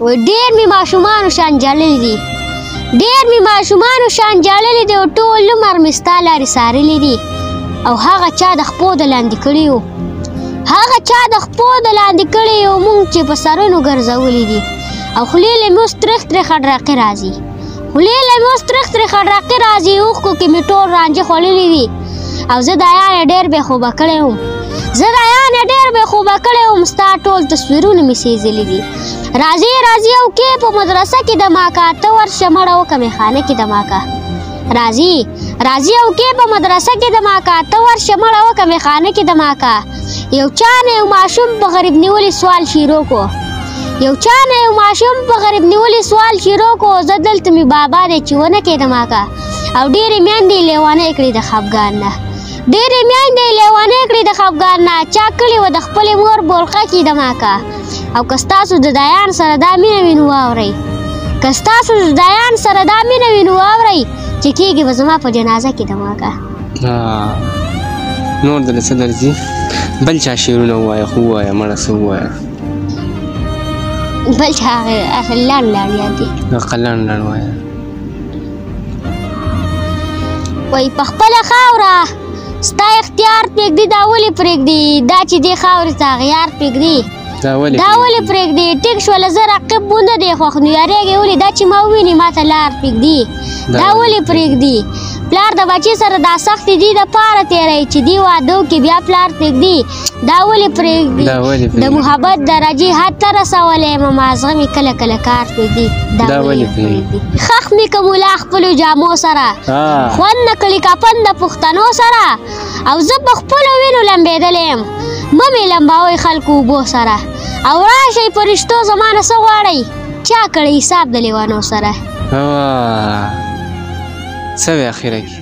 ډېر مې ماشومانو شان جړلي دي، ډېر مې ماشومانو شان جړلي دي او ټول عمر مې ستا لارې څارلي دي. او هغه چا د خپو د لاندې کړي وو، هغه چا د خپو د لاندې کړي وو مونږ چې په سرونو ګرځولي دي. او خولې له مې اوس ترخ ترخ خډراقې راځي، خولې له مې اوس ترخ ترخ خډراقې راځي. اوښکو کې مې ټول رانجه خوړلي دي. او زه د یانې ډېر بې خوبه کړی وم، زه د یانې ډېر بې خوبه کړی وم. ستا ټول تصویرونه مې سېزلي دي. راځي راځي او کې په مدرسه کې د ماکا، ته ورشه مړه وکه میخانه کې د ماکا. راځي راځي او کې په مدرسه کې د ماکا، ته ورشه مړه وکه میخانه کې د ماکا. یو چا نه یو ماشوم په غریب نیولي سوال شروع کو، یو چا نه یو ماشوم په غریب نیولي سوال شروع کو. زه دلته مې بابا دی چې ونه کې د ماکا. او ډېرې میندې لیوانې کړې د خفګان نه، ډېرې میندې لیوانې کړې د خفګان نه. چا کړې وه د خپلې مور بولقه کې د ماکا. او که ستاسو د دایان سره دا مینه وي نو واورئ، که ستاسو د دایان سره دا مینه وي نو واورئ چې کېږي به زما په جنازه کې د ماکا. نور دله څه درځي؟ بل چا شعرونه ووایه، خو ووایه مړه څه ووایه. بل چا هغه لنډ لنډ یاد دي، هغه لنډ لنډ وایه. وایي په خپله خاوره ستا اختیار پرېږدي، دا ولې پرېږدي؟ دا چې دې خاورې ته غیار پرېږدي، دا ولې پرېږدي؟ ټیک شوله زه رقیب مونده دې خوښ نو یارېږې ولې؟ دا چې ما وویني ما ته لار پرېږدي، دا ولې پرېږدي؟ پلار د بچې سره دا سختې دي دپاره تېروي چې دې واده وکړي بیا پلار پرېږدي، دا ولې پرېږدي؟ د محبت درجې حد ته رسولی یم مازغه مې کله کله کار پرېږدي، دا ولې پرېږدي؟ خښ مې که ملا خپلو جامو سره، خوند نه کړي کفن د پښتنو سره. او زه په خپلو وینو لمبېدلی یم، مه مې لمبوئ خلکو اوبو سره. او راشئ په رښتو زما نه څه غواړئ؟ چا کړی حساب د لیوانو سره؟ څه وی اخره کې